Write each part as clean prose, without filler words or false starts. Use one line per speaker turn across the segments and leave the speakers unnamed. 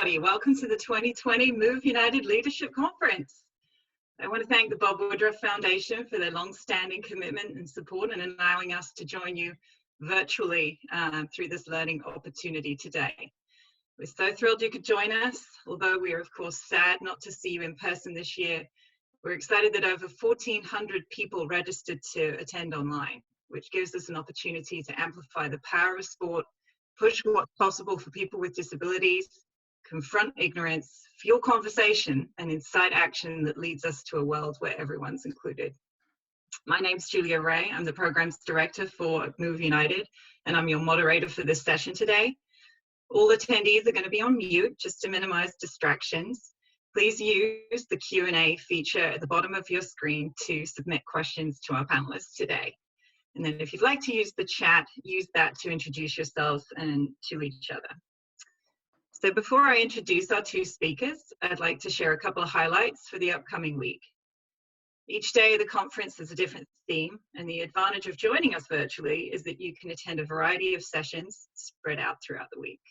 everybody. Welcome to the 2020 Move United Leadership Conference. I want to thank the Bob Woodruff Foundation for their long-standing commitment and support in allowing us to join you virtually through this learning opportunity today. We're so thrilled you could join us, although we are of course sad not to see you in person this year. We're excited that over 1,400 people registered to attend online, which gives us an opportunity to amplify the power of sport, push what's possible for people with disabilities, confront ignorance, fuel conversation, and incite action that leads us to a world where everyone's included. My name's Julia Ray. I'm the Programs Director for Move United, and I'm your moderator for this session today. All attendees are going to be on mute just to minimize distractions. Please use the Q&A feature at the bottom of your screen to submit questions to our panelists today. And then if you'd like to use the chat, use that to introduce yourselves and to each other. So before I introduce our two speakers, I'd like to share a couple of highlights for the upcoming week. Each day of the conference has a different theme, and the advantage of joining us virtually is that you can attend a variety of sessions spread out throughout the week.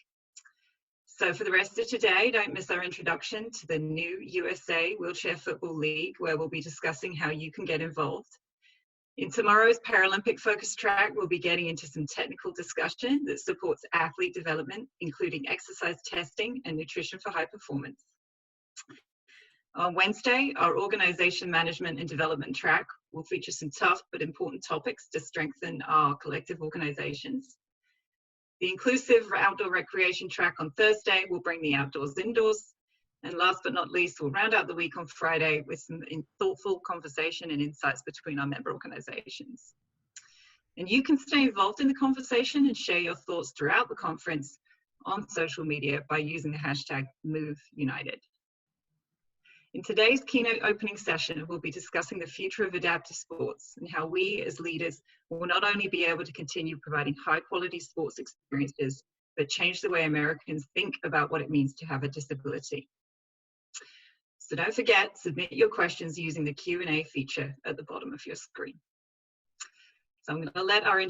So for the rest of today, don't miss our introduction to the new USA Wheelchair Football League, where we'll be discussing how you can get involved. In tomorrow's Paralympic focus track, we'll be getting into some technical discussion that supports athlete development, including exercise testing and nutrition for high performance. On Wednesday, our organization management and development track will feature some tough but important topics to strengthen our collective organizations. The inclusive outdoor recreation track on Thursday will bring the outdoors indoors. And last but not least, we'll round out the week on Friday with some thoughtful conversation and insights between our member organizations. And you can stay involved in the conversation and share your thoughts throughout the conference on social media by using the hashtag MoveUnited. In today's keynote opening session, we'll be discussing the future of adaptive sports and how we as leaders will not only be able to continue providing high quality sports experiences, but change the way Americans think about what it means to have a disability. So don't forget, submit your questions using the Q&A feature at the bottom of your screen. So I'm going to let our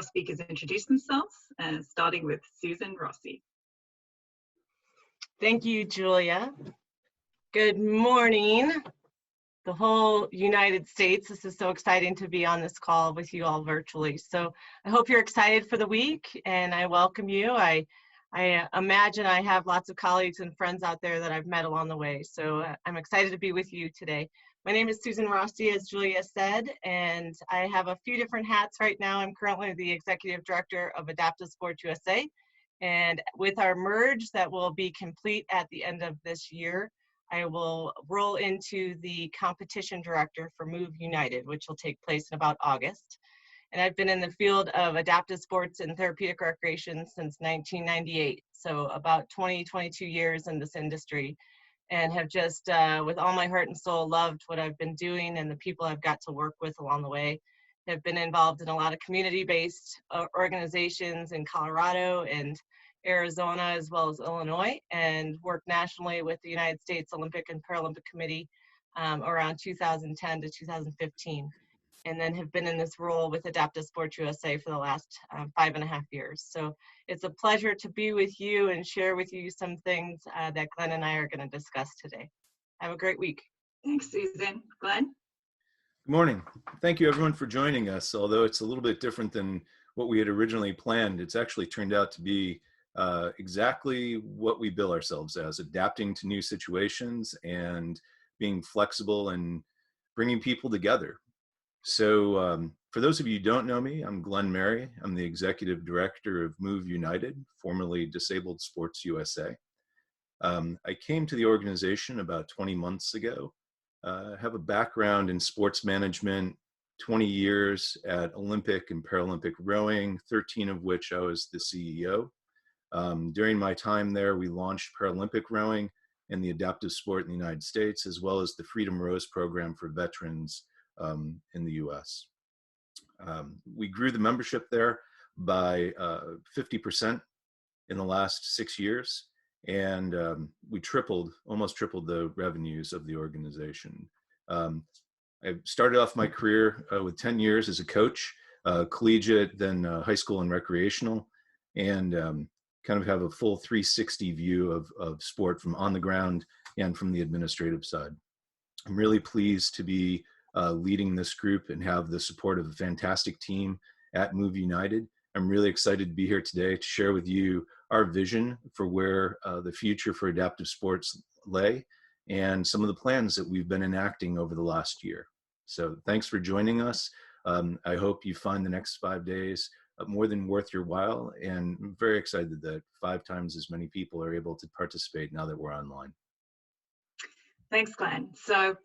speakers introduce themselves, starting with Susan Rossi.
Thank you, Julia. Good morning, the whole United States. This is so exciting to be on this call with you all virtually. So I hope you're excited for the week, and I welcome you. I imagine I have lots of colleagues and friends out there that I've met along the way. So I'm excited to be with you today. My name is Susan Rossi, as Julia said, and I have a few different hats right now. I'm currently the Executive Director of Adaptive Sports USA. And with our merge that will be complete at the end of this year, I will roll into the Competition Director for Move United, which will take place in about August. And I've been in the field of adaptive sports and therapeutic recreation since 1998. So about 22 years in this industry, and have just, with all my heart and soul, loved what I've been doing and the people I've got to work with along the way. Have been involved in a lot of community-based organizations in Colorado and Arizona, as well as Illinois, and worked nationally with the United States Olympic and Paralympic Committee around 2010 to 2015. And then have been in this role with Adaptive Sports USA for the last 5.5 years. So it's a pleasure to be with you and share with you some things that Glenn and I are going to discuss today. Have a great week.
Thanks, Susan. Glenn?
Good morning. Thank you everyone for joining us. Although it's a little bit different than what we had originally planned, it's actually turned out to be exactly what we bill ourselves as, adapting to new situations and being flexible and bringing people together. So for those of you who don't know me, I'm Glenn Mary. I'm the Executive Director of Move United, formerly Disabled Sports USA. I came to the organization about 20 months ago. I have a background in sports management, 20 years at Olympic and Paralympic rowing, 13 of which I was the CEO. During my time there, we launched Paralympic rowing and the adaptive sport in the United States, as well as the Freedom Rows program for veterans in the US. We grew the membership there by 50% in the last 6 years, and we almost tripled the revenues of the organization. I started off my career with 10 years as a coach, collegiate, then high school and recreational, and kind of have a full 360 view of sport from on the ground and from the administrative side. I'm really pleased to be leading this group and have the support of a fantastic team at Move United. I'm really excited to be here today to share with you our vision for where the future for adaptive sports lay and some of the plans that we've been enacting over the last year. So thanks for joining us. I hope you find the next 5 days more than worth your while, and I'm very excited that 5 times as many people are able to participate now that we're online.
Thanks, Glenn. So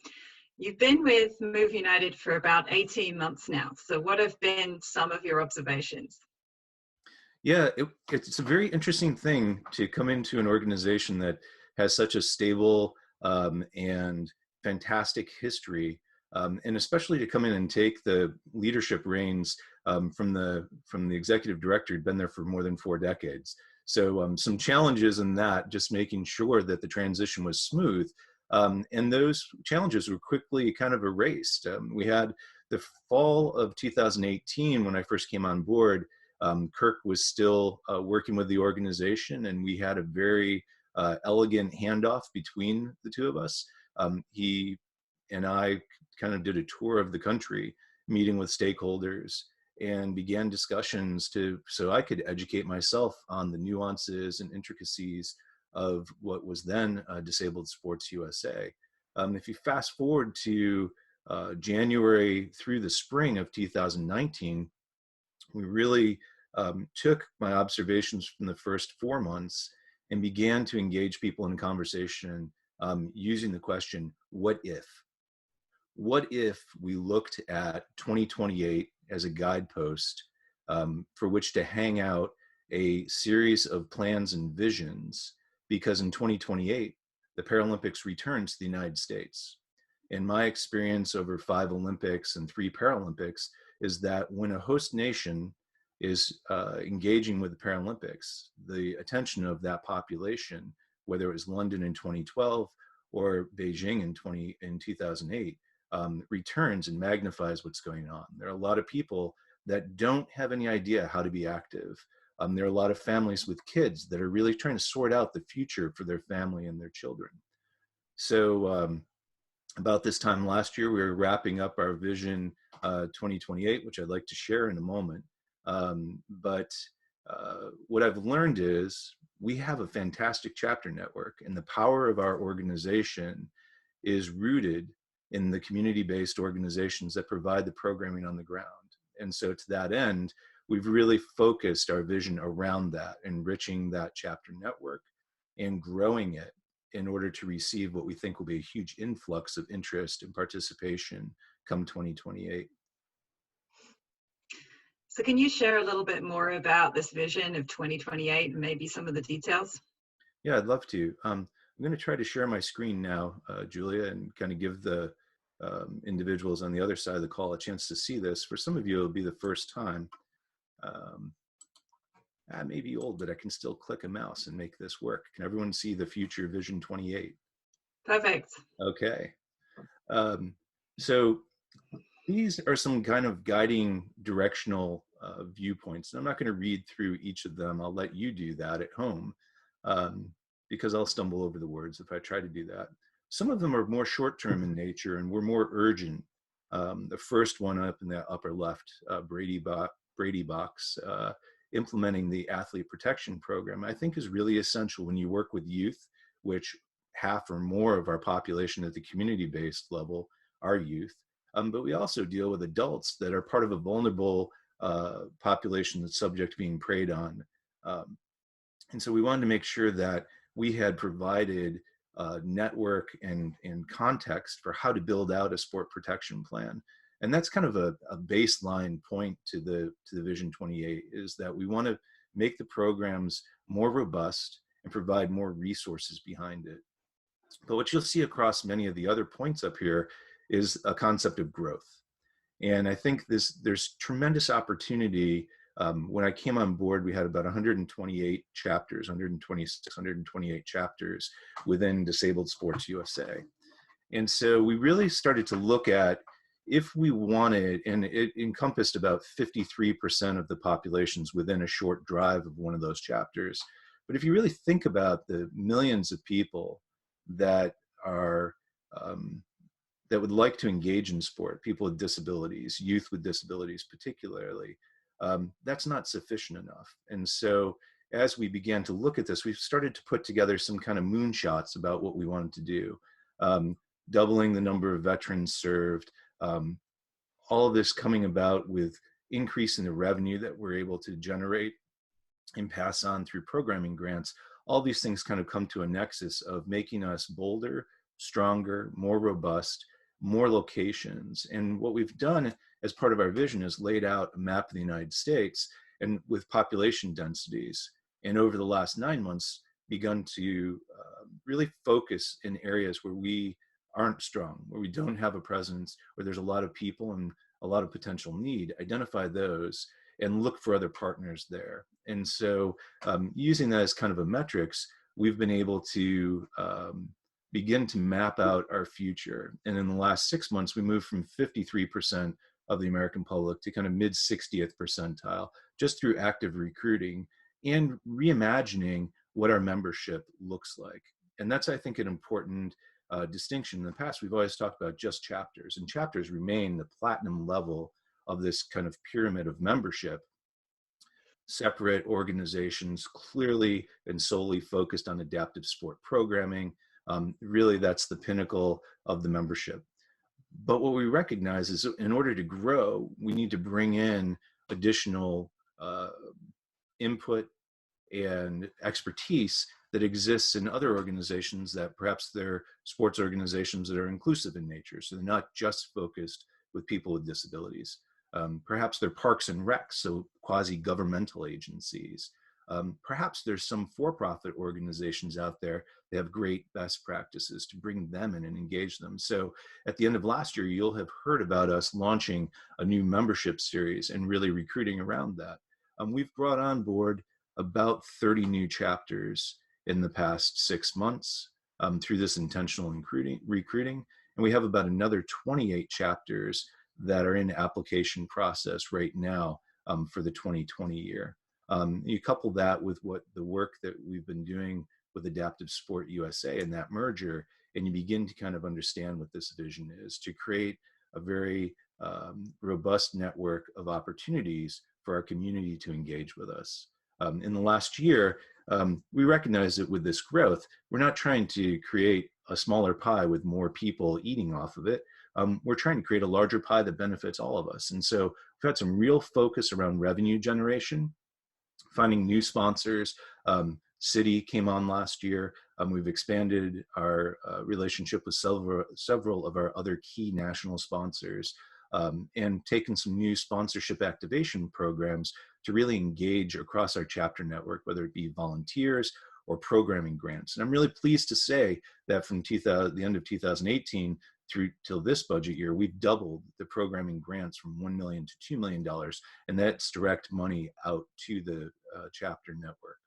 you've been with Move United for about 18 months now. So what have been some of your observations?
Yeah, it's a very interesting thing to come into an organization that has such a stable and fantastic history, and especially to come in and take the leadership reins from the executive director who'd been there for more than 4 decades. So some challenges in that, just making sure that the transition was smooth. And those challenges were quickly kind of erased. We had the fall of 2018 when I first came on board. Kirk was still working with the organization, and we had a very elegant handoff between the two of us. He and I kind of did a tour of the country, meeting with stakeholders, and began discussions so I could educate myself on the nuances and intricacies of what was then Disabled Sports USA. If you fast forward to January through the spring of 2019, we really took my observations from the first 4 months and began to engage people in conversation using the question, what if? What if we looked at 2028 as a guidepost for which to hang out a series of plans and visions? Because in 2028, the Paralympics return to the United States. In my experience over 5 Olympics and 3 Paralympics is that when a host nation is engaging with the Paralympics, the attention of that population, whether it was London in 2012 or Beijing in 2008, returns and magnifies what's going on. There are a lot of people that don't have any idea how to be active. There are a lot of families with kids that are really trying to sort out the future for their family and their children. So about this time last year, we were wrapping up our Vision 2028, which I'd like to share in a moment. But what I've learned is we have a fantastic chapter network, and the power of our organization is rooted in the community-based organizations that provide the programming on the ground. And so to that end, we've really focused our vision around that, enriching that chapter network and growing it in order to receive what we think will be a huge influx of interest and participation come 2028.
So can you share a little bit more about this vision of 2028 and maybe some of the details?
Yeah, I'd love to. I'm going to try to share my screen now, Julia, and kind of give the individuals on the other side of the call a chance to see this. For some of you, it'll be the first time. I may be old, but I can still click a mouse and make this work. Can everyone see the future Vision 28?
Perfect.
Okay. So these are some kind of guiding directional viewpoints. And I'm not going to read through each of them. I'll let you do that at home because I'll stumble over the words if I try to do that. Some of them are more short-term in nature and we're more urgent. The first one up in the upper left, Brady Box, implementing the athlete protection program, I think is really essential when you work with youth, which half or more of our population at the community-based level are youth. But we also deal with adults that are part of a vulnerable population that's subject to being preyed on. And so we wanted to make sure that we had provided network and context for how to build out a sport protection plan. And that's kind of a baseline point to the Vision 28, is that we want to make the programs more robust and provide more resources behind it. But what you'll see across many of the other points up here is a concept of growth. And I think there's tremendous opportunity. When I came on board, we had about 128 chapters, 126, 128 chapters within Disabled Sports USA. And so we really started to look at if we wanted, and it encompassed about 53% of the populations within a short drive of one of those chapters. But if you really think about the millions of people that are that would like to engage in sport, people with disabilities, youth with disabilities particularly, that's not sufficient enough. And so as we began to look at this, we've started to put together some kind of moonshots about what we wanted to do. Doubling the number of veterans served, all of this coming about with increasing the revenue that we're able to generate and pass on through programming grants. All these things kind of come to a nexus of making us bolder, stronger, more robust, more locations. And what we've done as part of our vision is laid out a map of the United States and with population densities. And over the last 9 months, begun to really focus in areas where we aren't strong, where we don't have a presence, where there's a lot of people and a lot of potential need, identify those and look for other partners there. And so using that as kind of a metrics, we've been able to begin to map out our future. And in the last 6 months, we moved from 53% of the American public to kind of mid 60th percentile, just through active recruiting and reimagining what our membership looks like. And that's, I think, an important distinction. In the past, we've always talked about just chapters, and chapters remain the platinum level of this kind of pyramid of membership. Separate organizations, clearly and solely focused on adaptive sport programming. Really, that's the pinnacle of the membership. But what we recognize is in order to grow, we need to bring in additional input and expertise that exists in other organizations that perhaps they're sports organizations that are inclusive in nature. So they're not just focused with people with disabilities. Perhaps they're parks and recs, so quasi-governmental agencies. Perhaps there's some for-profit organizations out there that have great best practices to bring them in and engage them. So at the end of last year, you'll have heard about us launching a new membership series and really recruiting around that. We've brought on board about 30 new chapters in the past 6 months through this intentional recruiting. And we have about another 28 chapters that are in application process right now for the 2020 year. You couple that with what the work that we've been doing with Adaptive Sport USA and that merger, and you begin to kind of understand what this vision is, to create a very robust network of opportunities for our community to engage with us. In the last year, we recognize that with this growth, we're not trying to create a smaller pie with more people eating off of it. We're trying to create a larger pie that benefits all of us. And so we've had some real focus around revenue generation, finding new sponsors. City came on last year. We've expanded our relationship with several of our other key national sponsors and taken some new sponsorship activation programs to really engage across our chapter network, whether it be volunteers or programming grants. And I'm really pleased to say that from the end of 2018 through till this budget year, we've doubled the programming grants from $1 million to $2 million, and that's direct money out to the chapter network.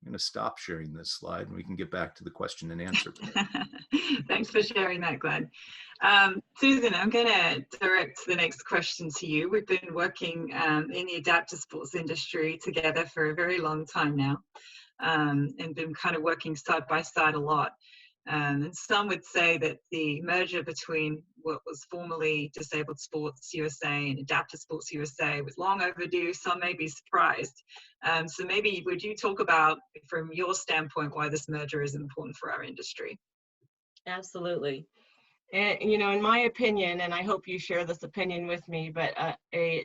I'm going to stop sharing this slide and we can get back to the question and answer.
Thanks for sharing that, Glenn. Susan, I'm going to direct the next question to you. We've been working in the adaptive sports industry together for a very long time now, and been kind of working side by side a lot. And some would say that the merger between what was formerly Disabled Sports USA and Adaptive Sports USA was long overdue. Some may be surprised. So maybe would you talk about, from your standpoint, why this merger is important for our industry?
Absolutely. And, you know, in my opinion, and I hope you share this opinion with me, but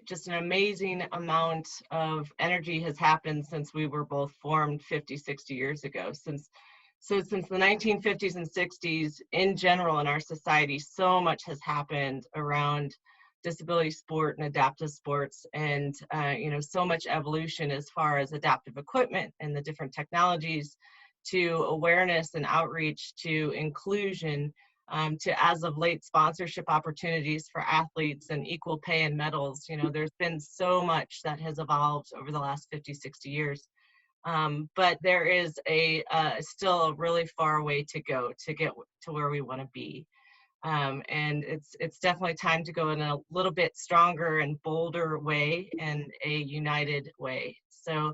just an amazing amount of energy has happened since we were both formed 50, 60 years ago. Since the 1950s and 60s, in general in our society, so much has happened around disability sport and adaptive sports, and you know, so much evolution as far as adaptive equipment and the different technologies, to awareness and outreach, to inclusion, to, as of late, sponsorship opportunities for athletes and equal pay and medals. You know, there's been so much that has evolved over the last 50, 60 years. But there is still a really far way to go to get to where we want to be. And it's definitely time to go in a little bit stronger and bolder way, and a united way. So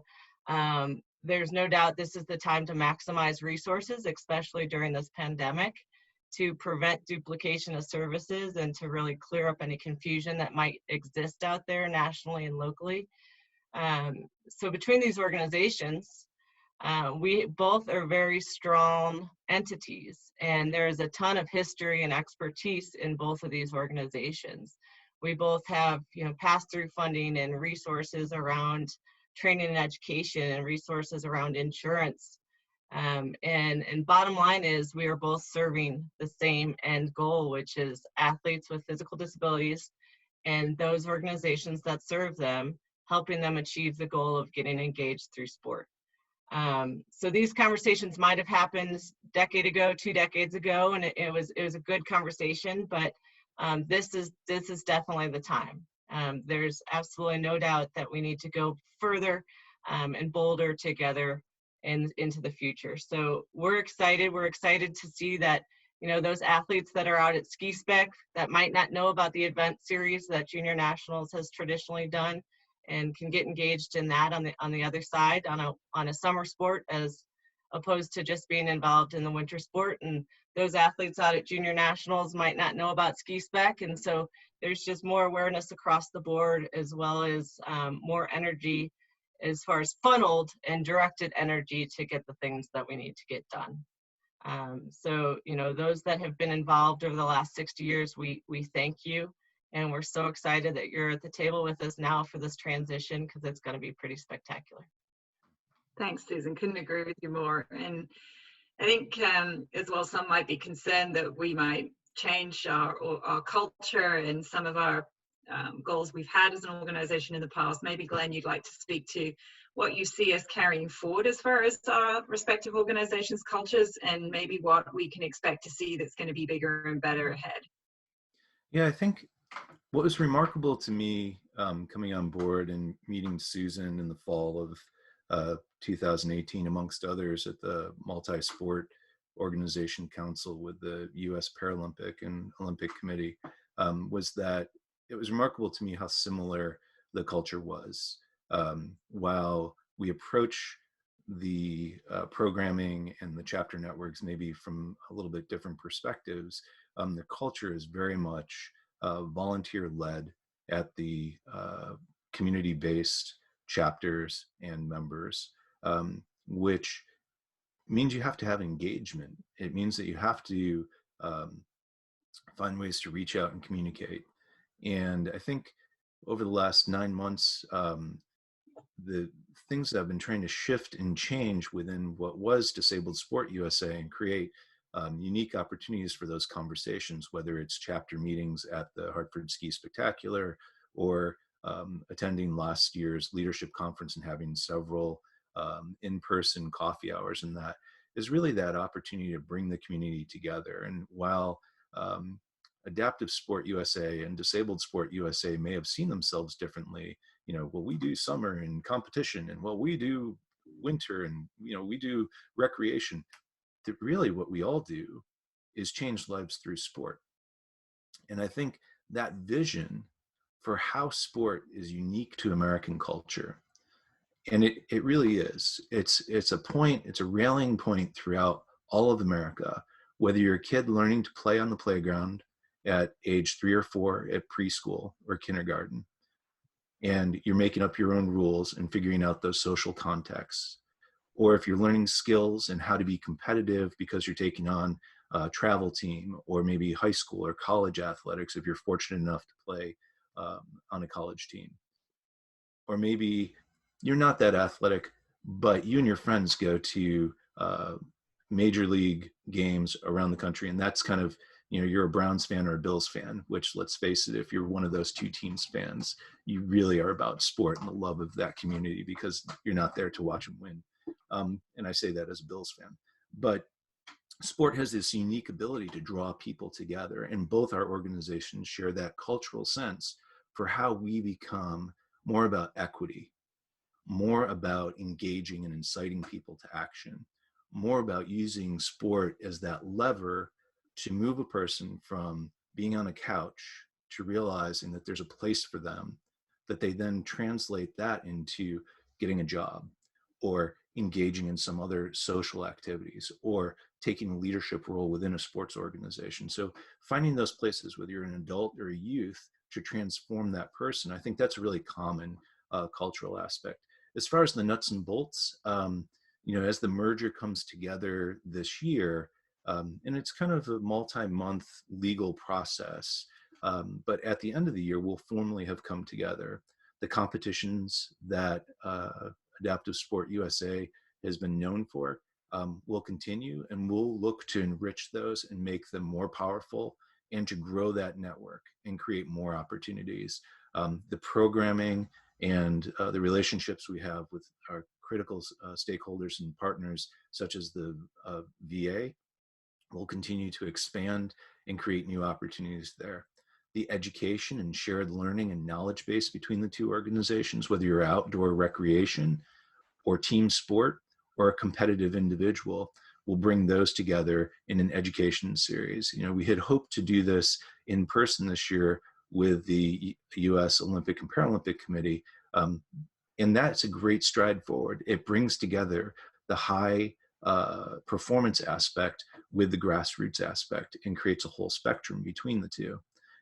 there's no doubt this is the time to maximize resources, especially during this pandemic, to prevent duplication of services and to really clear up any confusion that might exist out there nationally and locally. So between these organizations, we both are very strong entities, and there is a ton of history and expertise in both of these organizations. We both have, pass-through funding and resources around training and education and resources around insurance. And bottom line is we are both serving the same end goal, which is athletes with physical disabilities and those organizations that serve them, helping them achieve the goal of getting engaged through sport. So these conversations might have happened a decade ago, 2 decades ago, and it was a good conversation, but this is definitely the time. There's absolutely no doubt that we need to go further and bolder together into the future. So we're excited. We're excited to see that, those athletes that are out at Ski Spec that might not know about the event series that Junior Nationals has traditionally done, and can get engaged in that on the other side on a summer sport, as opposed to just being involved in the winter sport. And those athletes out at Junior Nationals might not know about Ski Spec, and so there's just more awareness across the board, as well as more energy as far as funneled and directed energy to get the things that we need to get done. So those that have been involved over the last 60 years, we thank you. And we're so excited that you're at the table with us now for this transition, because it's going to be pretty spectacular.
Thanks, Susan. Couldn't agree with you more. And I think as well, some might be concerned that we might change our culture and some of our goals we've had as an organization in the past. Maybe, Glenn, you'd like to speak to what you see us carrying forward as far as our respective organizations' cultures, and maybe what we can expect to see that's going to be bigger and better ahead.
Yeah, I think what was remarkable to me coming on board and meeting Susan in the fall of 2018, amongst others, at the Multi-Sport Organization Council with the U.S. Paralympic and Olympic Committee, was that it was remarkable to me how similar the culture was. While we approach the programming and the chapter networks maybe from a little bit different perspectives, the culture is very much volunteer-led at the community-based chapters and members, which means you have to have engagement. It means that you have to find ways to reach out and communicate. And I think over the last 9 months, the things that I've been trying to shift and change within what was Disabled Sport USA and create unique opportunities for those conversations, whether it's chapter meetings at the Hartford Ski Spectacular or attending last year's leadership conference and having several in-person coffee hours, and that is really that opportunity to bring the community together. And while Adaptive Sport USA and Disabled Sport USA may have seen themselves differently, well, we do summer and competition, and well, we do winter, and we do recreation. That really what we all do is change lives through sport. And I think that vision for how sport is unique to American culture, and it really is, it's a rallying point throughout all of America, whether you're a kid learning to play on the playground at age 3 or 4 at preschool or kindergarten, and you're making up your own rules and figuring out those social contexts, or if you're learning skills and how to be competitive because you're taking on a travel team, or maybe high school or college athletics if you're fortunate enough to play on a college team. Or maybe you're not that athletic, but you and your friends go to major league games around the country, and that's kind of, you're a Browns fan or a Bills fan, which, let's face it, if you're one of those two teams fans, you really are about sport and the love of that community, because you're not there to watch them win. And I say that as a Bills fan. But sport has this unique ability to draw people together, and both our organizations share that cultural sense for how we become more about equity, more about engaging and inciting people to action, more about using sport as that lever to move a person from being on a couch to realizing that there's a place for them, that they then translate that into getting a job, or engaging in some other social activities or taking a leadership role within a sports organization. So finding those places, whether you're an adult or a youth, to transform that person, I think that's a really common cultural aspect. As far as the nuts and bolts, as the merger comes together this year, and it's kind of a multi-month legal process, but at the end of the year, we'll formally have come together. The competitions that Adaptive Sport USA has been known for will continue, and we'll look to enrich those and make them more powerful and to grow that network and create more opportunities. The programming and the relationships we have with our critical stakeholders and partners, such as the VA, will continue to expand and create new opportunities there. The education and shared learning and knowledge base between the two organizations, whether you're outdoor recreation or team sport or a competitive individual, will bring those together in an education series. We had hoped to do this in person this year with the U.S. Olympic and Paralympic Committee, and that's a great stride forward. It brings together the high performance aspect with the grassroots aspect and creates a whole spectrum between the two.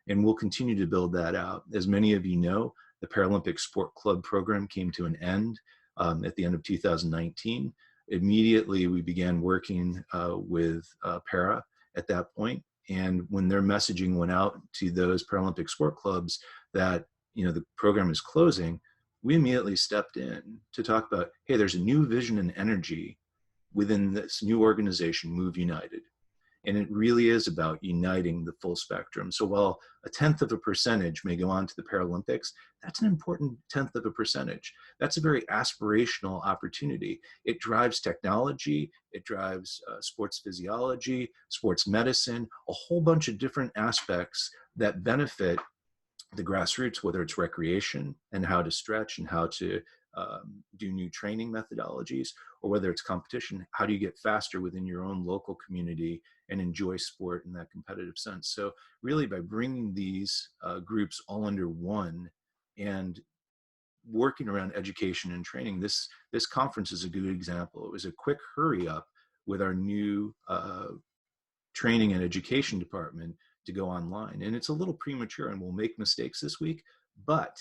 And we'll continue to build that out. As many of you know, the Paralympic Sport Club program came to an end at the end of 2019. Immediately, we began working with Para at that point. And when their messaging went out to those Paralympic sport clubs that the program is closing, we immediately stepped in to talk about, hey, there's a new vision and energy within this new organization, Move United. And it really is about uniting the full spectrum. So while 0.1% may go on to the Paralympics, that's an important 0.1%. That's a very aspirational opportunity. It drives technology, it drives sports physiology, sports medicine, a whole bunch of different aspects that benefit the grassroots, whether it's recreation and how to stretch and how to do new training methodologies, or whether it's competition, how do you get faster within your own local community and enjoy sport in that competitive sense. So really, by bringing these groups all under one and working around education and training, this conference is a good example. It was a quick hurry up with our new training and education department to go online. And it's a little premature and we'll make mistakes this week, but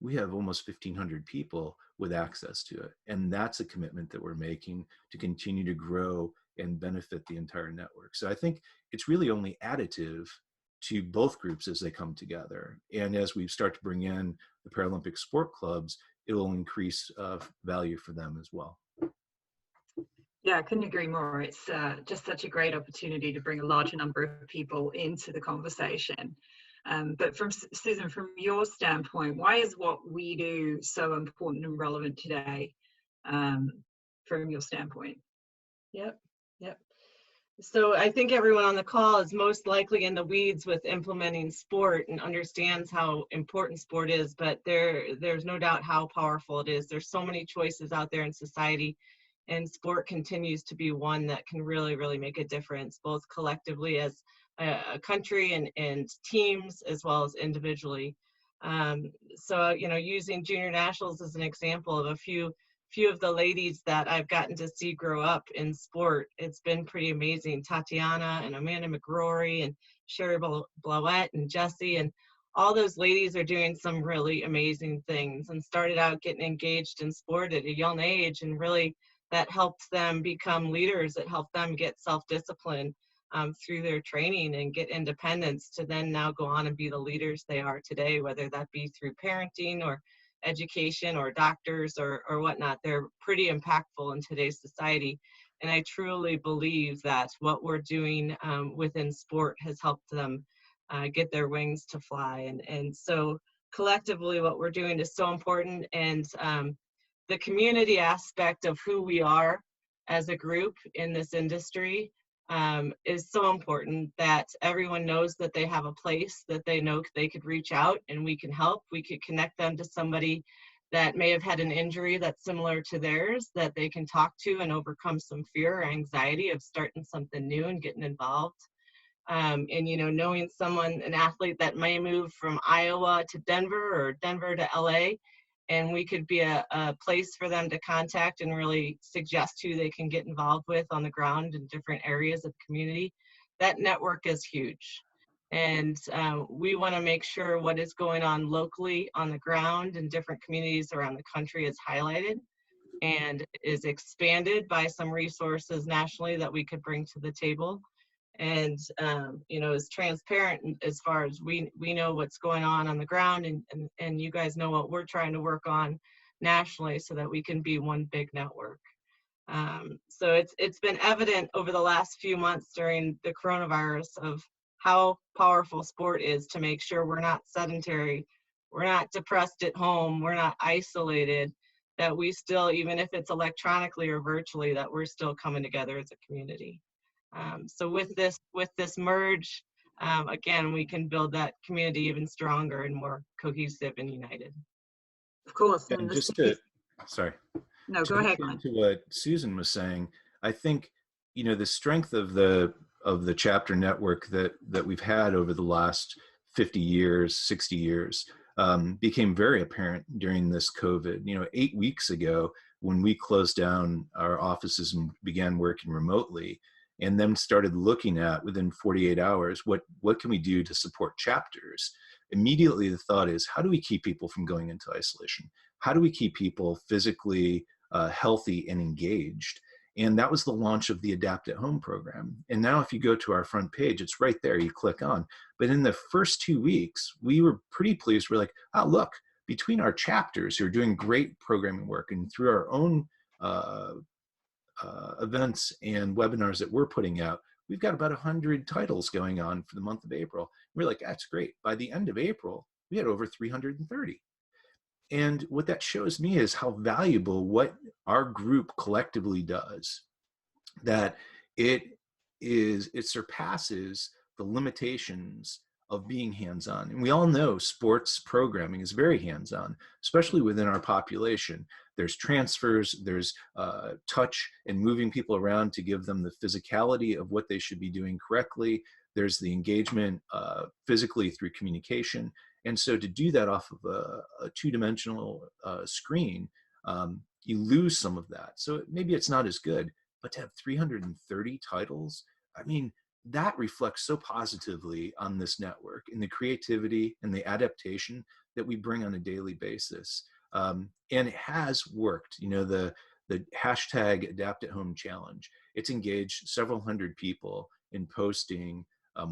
we have almost 1,500 people with access to it. And that's a commitment that we're making to continue to grow and benefit the entire network. So I think it's really only additive to both groups as they come together. And as we start to bring in the Paralympic sport clubs, it will increase value for them as well.
Yeah, I couldn't agree more. It's just such a great opportunity to bring a larger number of people into the conversation. But Susan, from your standpoint, why is what we do so important and relevant today, from your standpoint?
Yep. So I think everyone on the call is most likely in the weeds with implementing sport and understands how important sport is, but there's no doubt how powerful it is. There's so many choices out there in society, and sport continues to be one that can really, really make a difference, both collectively as a country and teams, as well as individually. So, using junior nationals as an example of a few of the ladies that I've gotten to see grow up in sport, it's been pretty amazing. Tatiana and Amanda McGrory and Sherry Blowett and Jessie, and all those ladies are doing some really amazing things and started out getting engaged in sport at a young age, and really that helped them become leaders. It helped them get self-discipline through their training and get independence to then now go on and be the leaders they are today, whether that be through parenting or education or doctors or whatnot. They're pretty impactful in today's society. And I truly believe that what we're doing within sport has helped them get their wings to fly. And so collectively what we're doing is so important. And the community aspect of who we are as a group in this industry is so important, that everyone knows that they have a place, that they know they could reach out and we can help. We could connect them to somebody that may have had an injury that's similar to theirs, that they can talk to and overcome some fear or anxiety of starting something new and getting involved. And knowing an athlete that may move from Iowa to Denver or Denver to LA, and we could be a place for them to contact and really suggest who they can get involved with on the ground in different areas of the community. That network is huge. And we want to make sure what is going on locally on the ground in different communities around the country is highlighted and is expanded by some resources nationally that we could bring to the table. And is transparent as far as we know what's going on the ground, and you guys know what we're trying to work on nationally so that we can be one big network. So it's been evident over the last few months during the coronavirus of how powerful sport is to make sure we're not sedentary, we're not depressed at home, we're not isolated, that we still, even if it's electronically or virtually, that we're still coming together as a community. So with this merge, again, we can build that community even stronger and more cohesive and united.
Of course.
And just to, sorry.
No, go ahead.
To what Susan was saying, I think, the strength of the chapter network that we've had over the last 50 years, 60 years, became very apparent during this COVID. 8 weeks ago, when we closed down our offices and began working remotely, and then started looking at within 48 hours, what can we do to support chapters? Immediately the thought is, how do we keep people from going into isolation? How do we keep people physically healthy and engaged? And that was the launch of the Adapt at Home program. And now if you go to our front page, it's right there, you click on. But in the first 2 weeks, we were pretty pleased. We're like, oh, look, between our chapters who are doing great programming work and through our own events and webinars that we're putting out, we've got about 100 titles going on for the month of April. We're like, that's great. By the end of April, we had over 330. And what that shows me is how valuable what our group collectively does, that it surpasses the limitations of being hands-on. And we all know sports programming is very hands-on, especially within our population. There's transfers, there's touch and moving people around to give them the physicality of what they should be doing correctly. There's the engagement physically through communication. And so to do that off of a two-dimensional screen, you lose some of that. So maybe it's not as good, but to have 330 titles, I mean, that reflects so positively on this network and the creativity and the adaptation that we bring on a daily basis. And it has worked. The hashtag Adapt at Home Challenge, it's engaged several hundred people in posting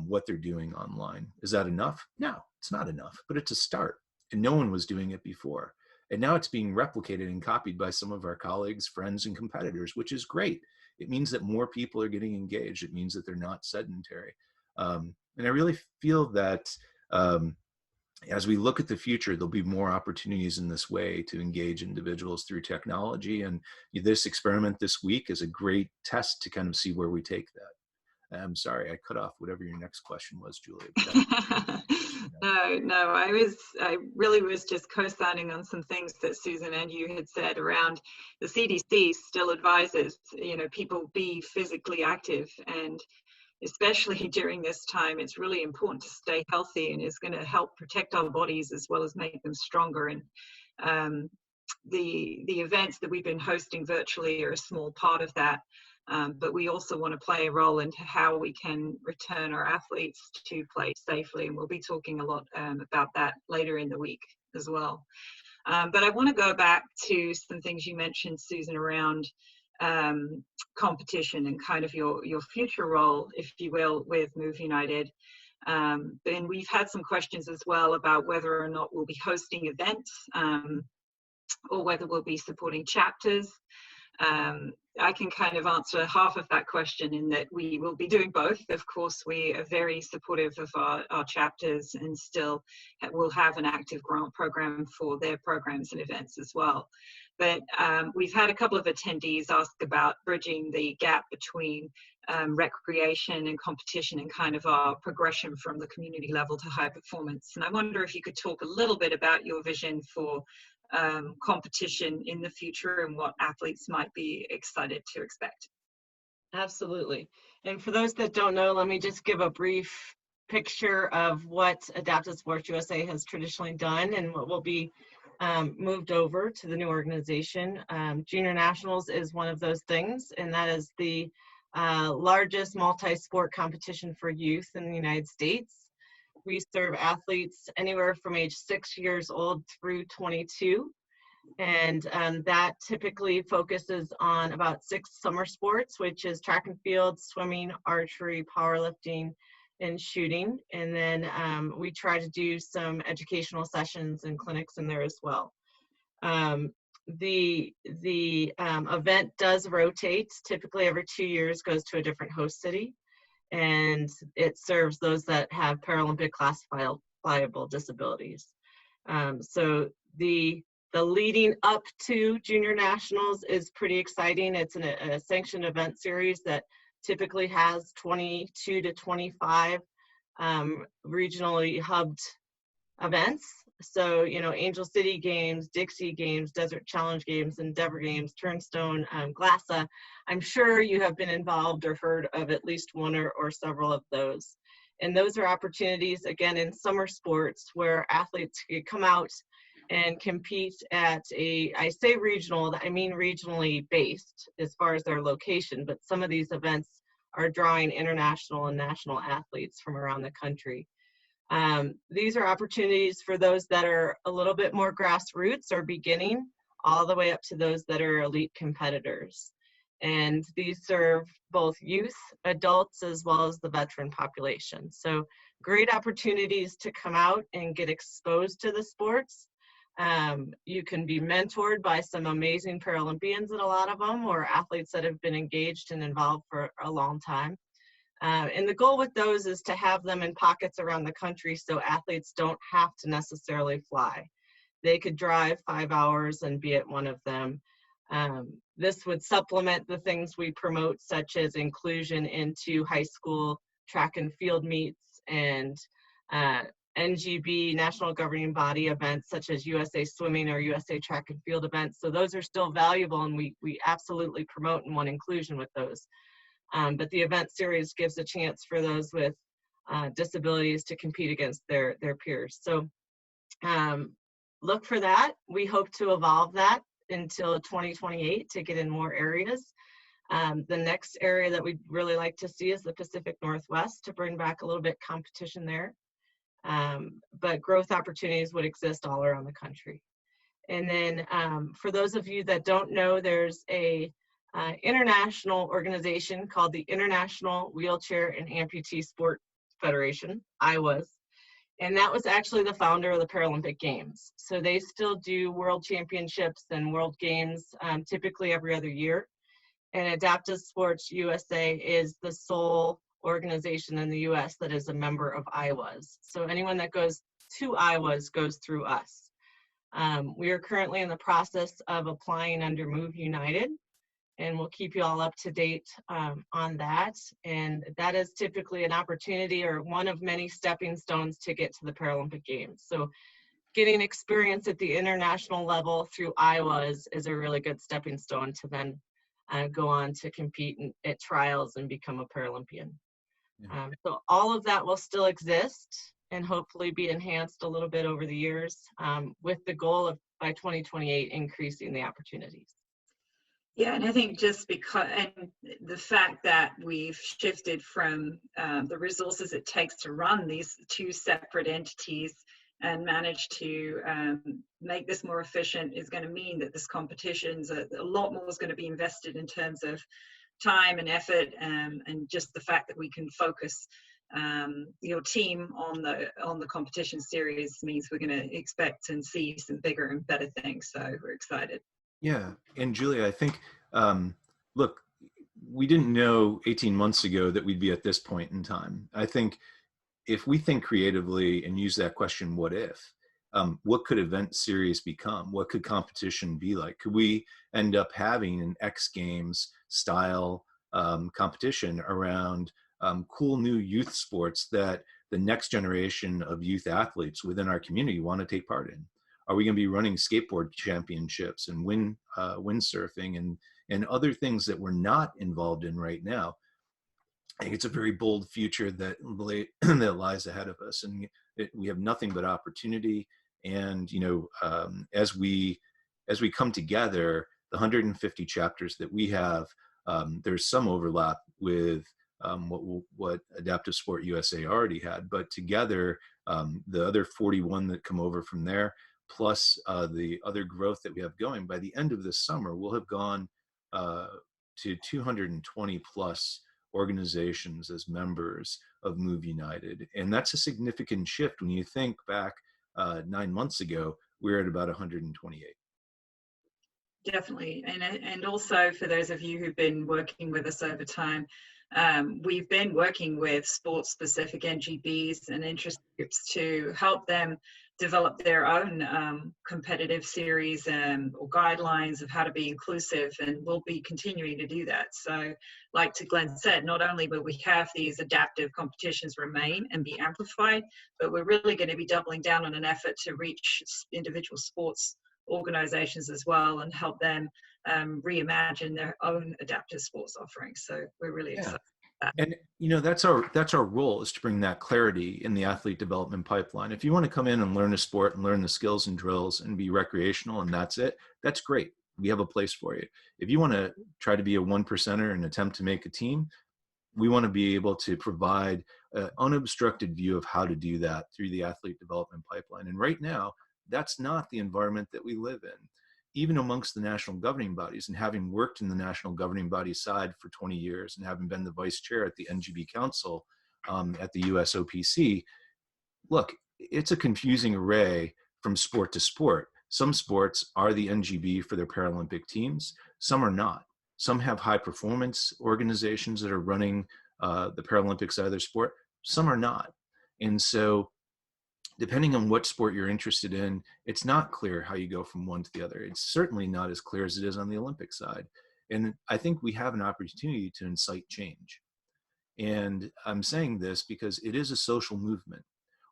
what they're doing online. Is that enough? No, it's not enough, but it's a start. And no one was doing it before. And now it's being replicated and copied by some of our colleagues, friends, and competitors, which is great. It means that more people are getting engaged. It means that they're not sedentary. And I really feel that as we look at the future, there'll be more opportunities in this way to engage individuals through technology. And this experiment this week is a great test to kind of see where we take that. I'm sorry, I cut off whatever your next question was, Julia.
No, I really was just co-signing on some things that Susan and you had said around the CDC still advises, people be physically active, and especially during this time, it's really important to stay healthy, and is going to help protect our bodies as well as make them stronger. And the events that we've been hosting virtually are a small part of that. But we also want to play a role into how we can return our athletes to play safely. And we'll be talking a lot about that later in the week as well. But I want to go back to some things you mentioned, Susan, around competition and kind of your future role, if you will, with Move United. And we've had some questions as well about whether or not we'll be hosting events or whether we'll be supporting chapters. I can kind of answer half of that question in that we will be doing both. Of course, we are very supportive of our chapters, and still will have an active grant program for their programs and events as well. But we've had a couple of attendees ask about bridging the gap between recreation and competition and kind of our progression from the community level to high performance. And I wonder if you could talk a little bit about your vision for competition in the future and what athletes might be excited to expect.
Absolutely. And for those that don't know, let me just give a brief picture of what Adaptive Sports USA has traditionally done and what we'll be moved over to the new organization. Junior Nationals is one of those things, and that is the largest multi-sport competition for youth in the United States. We serve athletes anywhere from age 6 years old through 22. And that typically focuses on about 6 summer sports, which is track and field, swimming, archery, powerlifting, and shooting. And then we try to do some educational sessions and clinics in there as well. The event does rotate. Typically every 2 years goes to a different host city, and it serves those that have Paralympic classifiable disabilities. So the leading up to Junior Nationals is pretty exciting. It's a sanctioned event series that typically has 22 to 25 regionally hubbed events. So, you know, Angel City Games, Dixie Games, Desert Challenge Games, Endeavor Games, Turnstone, GLASA. I'm sure you have been involved or heard of at least one or several of those. And those are opportunities, again, in summer sports where athletes can come out and compete at I say regional, I mean regionally based as far as their location, but some of these events are drawing international and national athletes from around the country. These are opportunities for those that are a little bit more grassroots or beginning, all the way up to those that are elite competitors. And these serve both youth, adults, as well as the veteran population. So great opportunities to come out and get exposed to the sports. You can be mentored by some amazing Paralympians at a lot of them, or athletes that have been engaged and involved for a long time. And the goal with those is to have them in pockets around the country so athletes don't have to necessarily fly. They could drive 5 hours and be at one of them. This would supplement the things we promote, such as inclusion into high school track and field meets and NGB, national governing body events, such as USA Swimming or USA Track and Field events. So those are still valuable, and we absolutely promote and want inclusion with those. But the event series gives a chance for those with disabilities to compete against their peers. So look for that. We hope to evolve that until 2028 to get in more areas. The next area that we'd really like to see is the Pacific Northwest, to bring back a little bit competition there. But growth opportunities would exist all around the country. And then for those of you that don't know, there's a international organization called the International Wheelchair and Amputee Sport Federation, IWAS, and that was actually the founder of the Paralympic Games. So they still do world championships and world games typically every other year. And Adaptive Sports USA is the sole organization in the US that is a member of IWAS. So anyone that goes to IWAS goes through us. We are currently in the process of applying under Move United, and we'll keep you all up to date on that. And that is typically an opportunity or one of many stepping stones to get to the Paralympic Games. So getting experience at the international level through IWAS is a really good stepping stone to then go on to compete at trials and become a Paralympian. Yeah. So all of that will still exist and hopefully be enhanced a little bit over the years with the goal of by 2028 increasing the opportunities.
Yeah, and I think just because, and the fact that we've shifted from the resources it takes to run these 2 separate entities and manage to make this more efficient is going to mean that this competition's a lot more is going to be invested in terms of time and effort, and just the fact that we can focus your team on the competition series means we're going to expect and see some bigger and better things. So we're excited.
Yeah, and Julia, I think, look, we didn't know 18 months ago that we'd be at this point in time. I think if we think creatively and use that question, what if, what could event series become? What could competition be like? Could we end up having an X Games style competition around cool new youth sports that the next generation of youth athletes within our community want to take part in? Are we going to be running skateboard championships and windsurfing and other things that we're not involved in right now? I think it's a very bold future that lies ahead of us, and we have nothing but opportunity. And, as we come together, the 150 chapters that we have, there's some overlap with what Adaptive Sport USA already had, but together, the other 41 that come over from there, plus the other growth that we have going, by the end of this summer, we'll have gone to 220 plus organizations as members of Move United. And that's a significant shift. When you think back 9 months ago, we were at about 128.
Definitely. And also for those of you who've been working with us over time, we've been working with sports specific NGBs and interest groups to help them develop their own competitive series or guidelines of how to be inclusive, and we'll be continuing to do that. So like Glenn said, not only will we have these adaptive competitions remain and be amplified, but we're really going to be doubling down on an effort to reach individual sports organizations as well and help them reimagine their own adaptive sports offerings. So we're really excited.
And that's our role, is to bring that clarity in the athlete development pipeline. If you want to come in and learn a sport and learn the skills and drills and be recreational and that's it, that's great. We have a place for you. If you want to try to be a 1%er and attempt to make a team, we want to be able to provide an unobstructed view of how to do that through the athlete development pipeline. And right now, that's not the environment that we live in. Even amongst the national governing bodies, and having worked in the national governing body side for 20 years and having been the vice chair at the NGB Council at the USOPC, look, it's a confusing array from sport to sport. Some sports are the NGB for their Paralympic teams. Some are not. Some have high performance organizations that are running the Paralympic side of their sport. Some are not. And so depending on what sport you're interested in, it's not clear how you go from one to the other. It's certainly not as clear as it is on the Olympic side. And I think we have an opportunity to incite change. And I'm saying this because it is a social movement.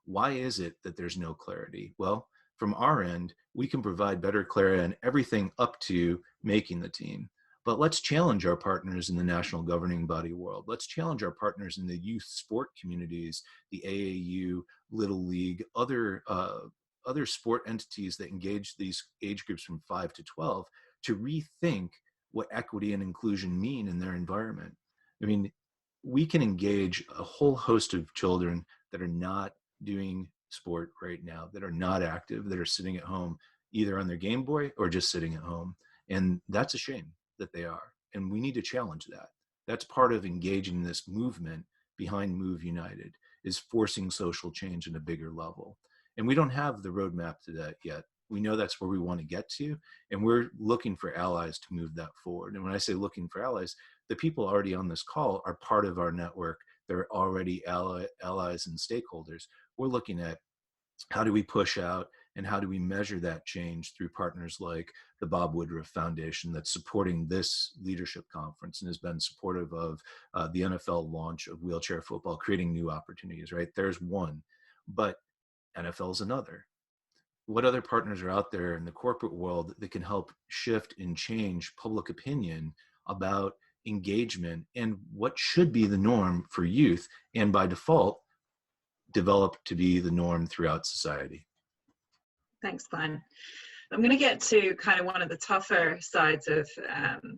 Why is it that there's no clarity? Well, from our end, we can provide better clarity on everything up to making the team. But let's challenge our partners in the national governing body world. Let's challenge our partners in the youth sport communities, the AAU, Little League, other sport entities that engage these age groups from 5 to 12 to rethink what equity and inclusion mean in their environment. I mean, we can engage a whole host of children that are not doing sport right now, that are not active, that are sitting at home, either on their Game Boy or just sitting at home. And that's a shame that they are. And we need to challenge that. That's part of engaging this movement behind Move United, is forcing social change at a bigger level. And we don't have the roadmap to that yet. We know that's where we want to get to, and we're looking for allies to move that forward. And when I say looking for allies, the people already on this call are part of our network. They're already allies and stakeholders. We're looking at how do we push out and how do we measure that change through partners like the Bob Woodruff Foundation that's supporting this leadership conference and has been supportive of the NFL launch of wheelchair football, creating new opportunities, right? There's one, but NFL's another. What other partners are out there in the corporate world that can help shift and change public opinion about engagement and what should be the norm for youth, and by default, develop to be the norm throughout society?
Thanks, Glenn. I'm going to get to kind of one of the tougher sides of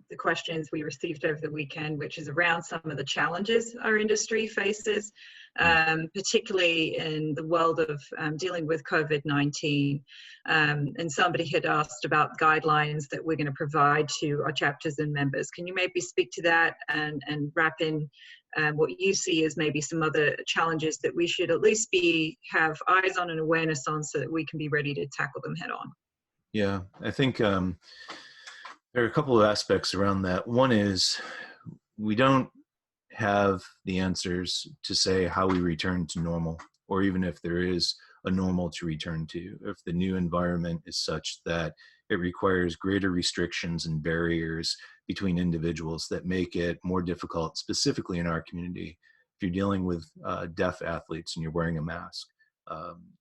the questions we received over the weekend, which is around some of the challenges our industry faces, particularly in the world of dealing with COVID-19. And somebody had asked about guidelines that we're going to provide to our chapters and members. Can you maybe speak to that and wrap in what you see as maybe some other challenges that we should at least have eyes on and awareness on so that we can be ready to tackle them head on?
Yeah, I think there are a couple of aspects around that. One is we don't have the answers to say how we return to normal, or even if there is a normal to return to, if the new environment is such that it requires greater restrictions and barriers between individuals that make it more difficult, specifically in our community. If you're dealing with deaf athletes and you're wearing a mask,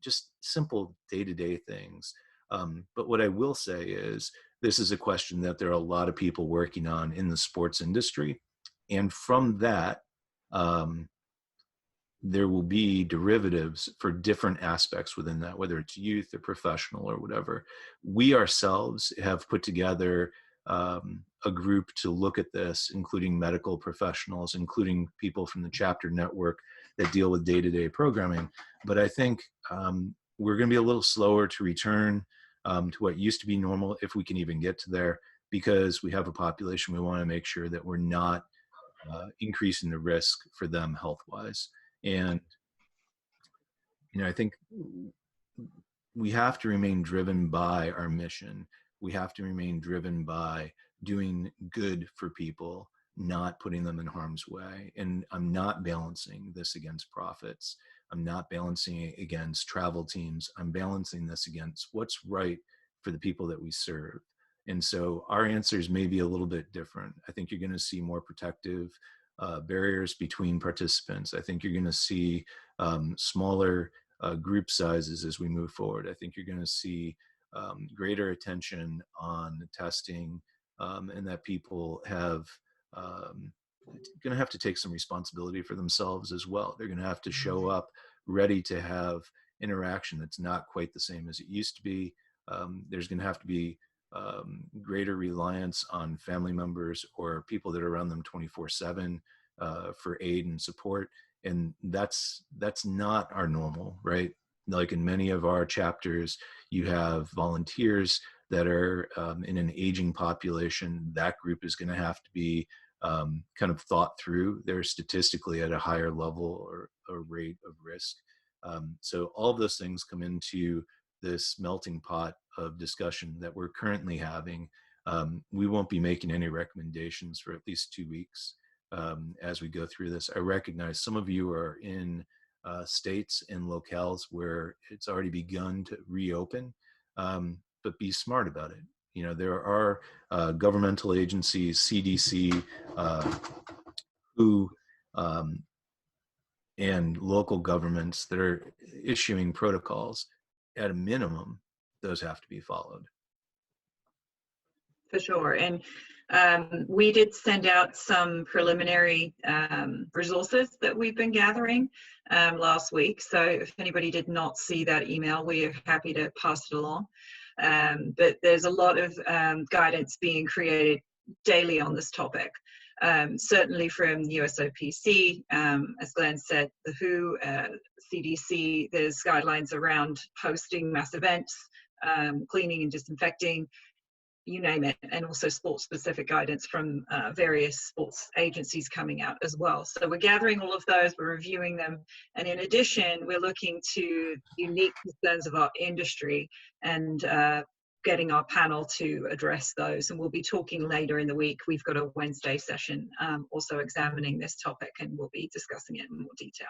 just simple day-to-day things. But what I will say is this is a question that there are a lot of people working on in the sports industry. And from that, there will be derivatives for different aspects within that, whether it's youth or professional or whatever. We ourselves have put together a group to look at this, including medical professionals, including people from the chapter network that deal with day-to-day programming. But I think we're going to be a little slower to return to what used to be normal, if we can even get to there, because we have a population. We want to make sure that we're not increasing the risk for them health-wise. And, you know, I think we have to remain driven by our mission. We have to remain driven by doing good for people, not putting them in harm's way. And I'm not balancing this against profits. I'm not balancing it against travel teams. I'm balancing this against what's right for the people that we serve. And so our answers may be a little bit different. I think you're going to see more protective barriers between participants. I think you're going to see smaller group sizes as we move forward. I think you're going to see greater attention on testing, and that people have going to have to take some responsibility for themselves as well. They're going to have to show up ready to have interaction that's not quite the same as it used to be. There's going to have to be greater reliance on family members or people that are around them 24/7 for aid and support. And that's not our normal, right? Like in many of our chapters, you have volunteers that are in an aging population. That group is going to have to be kind of thought through. They're statistically at a higher level or a rate of risk. So all of those things come into this melting pot of discussion that we're currently having. We won't be making any recommendations for at least 2 weeks as we go through this. I recognize some of you are in states and locales where it's already begun to reopen, but be smart about it. You know, there are governmental agencies, CDC, WHO, and local governments that are issuing protocols. At a minimum, those have to be followed.
For sure. And we did send out some preliminary resources that we've been gathering last week. So if anybody did not see that email, we are happy to pass it along. But there's a lot of guidance being created daily on this topic. Certainly from USOPC, as Glenn said, the WHO, CDC, there's guidelines around hosting mass events, cleaning and disinfecting, you name it, and also sports-specific guidance from various sports agencies coming out as well. So we're gathering all of those, we're reviewing them, and in addition, we're looking to unique concerns of our industry and getting our panel to address those. And we'll be talking later in the week. We've got a Wednesday session also examining this topic, and we'll be discussing it in more detail.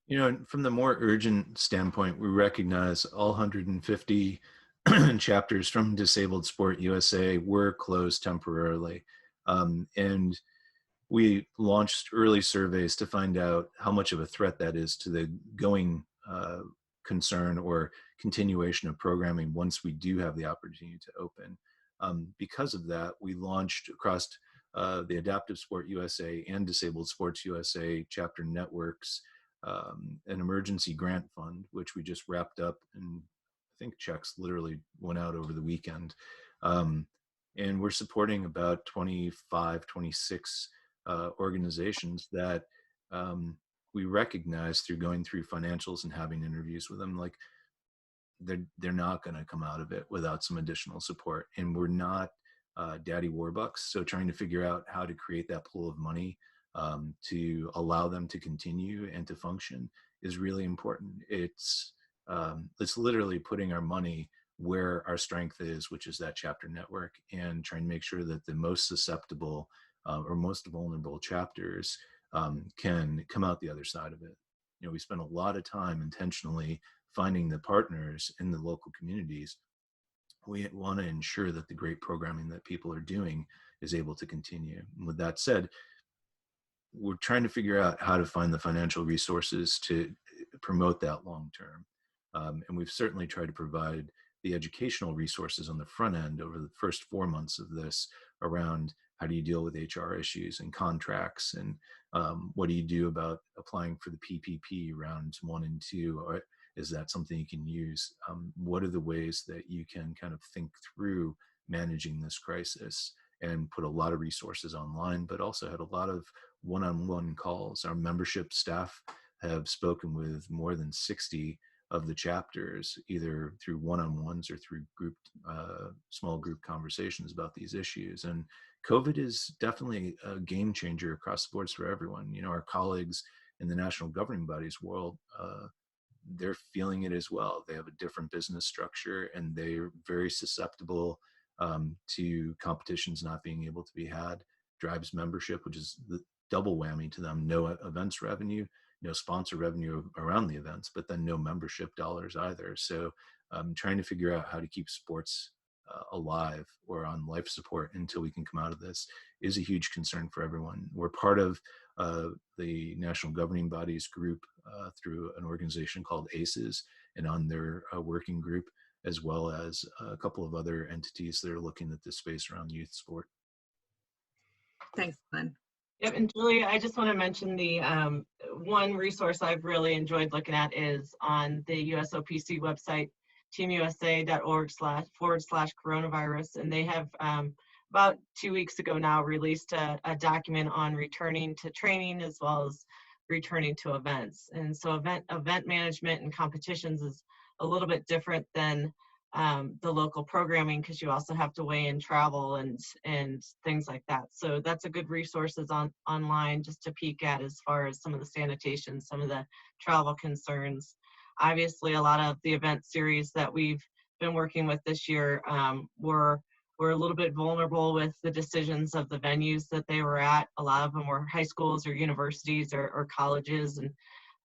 You know, from the more urgent standpoint, we recognize all 150 chapters from Disabled Sport USA were closed temporarily. And we launched early surveys to find out how much of a threat that is to the going concern or continuation of programming once we do have the opportunity to open. Because of that, we launched across the Adaptive Sport USA and Disabled Sports USA chapter networks an emergency grant fund, which we just wrapped up, and I think checks literally went out over the weekend. And we're supporting about 25, 26 organizations that we recognize through going through financials and having interviews with them, like they're not going to come out of it without some additional support. And we're not daddy warbucks, so trying to figure out how to create that pool of money to allow them to continue and to function is really important. It's literally putting our money where our strength is, which is that chapter network, and trying to make sure that the most susceptible or most vulnerable chapters can come out the other side of it. You know, we spend a lot of time intentionally finding the partners in the local communities. We want to ensure that the great programming that people are doing is able to continue. And with that said, we're trying to figure out how to find the financial resources to promote that long term. And we've certainly tried to provide the educational resources on the front end over the first 4 months of this around how do you deal with HR issues and contracts, and what do you do about applying for the PPP rounds 1 and 2? Or is that something you can use? What are the ways that you can kind of think through managing this crisis? And put a lot of resources online, but also had a lot of one-on-one calls. Our membership staff have spoken with more than 60 of the chapters, either through one-on-ones or through group, small group conversations about these issues. And COVID is definitely a game changer across the boards for everyone. You know, our colleagues in the national governing bodies world, they're feeling it as well. They have a different business structure, and they're very susceptible to competitions not being able to be had. Drives membership, which is the double whammy to them: no events revenue, no sponsor revenue around the events, but then no membership dollars either. So trying to figure out how to keep sports alive or on life support until we can come out of this is a huge concern for everyone. We're part of the national governing bodies group through an organization called ACES, and on their working group, as well as a couple of other entities that are looking at this space around youth sport.
Thanks, Glenn.
Yep, and Julia, I just want to mention the one resource I've really enjoyed looking at is on the USOPC website, teamusa.org//coronavirus, and they have about 2 weeks ago now released a document on returning to training as well as returning to events. And so event management and competitions is a little bit different than the local programming, because you also have to weigh in travel and things like that. So that's a good resources online just to peek at as far as some of the sanitation, some of the travel concerns. Obviously, a lot of the event series that we've been working with this year were a little bit vulnerable with the decisions of the venues that they were at. A lot of them were high schools or universities or colleges,